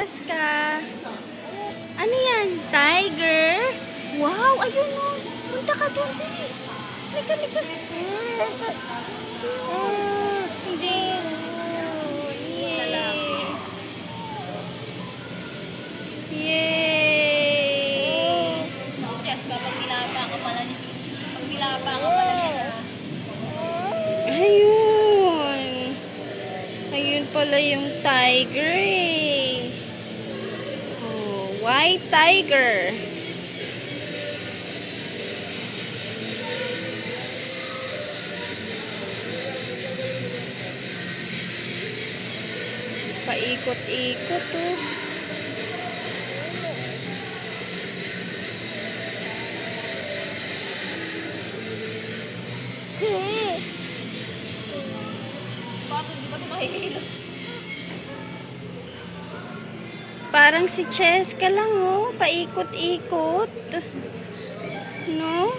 Cheska. Ano yan? Tiger? Wow, ayun o. Punta ka doon, bilis. Lika, lika. Hindi. Yay. Yay. Cheska, pag nilapa ka pala ni Pag nilapa ka pala nila. Ayun. Ayun pala yung tiger eh. Oh, white tiger. Paikot-ikot oh. Bakit di ba ito makikilo? Parang si Cheska lang oh, paikot-ikot. No?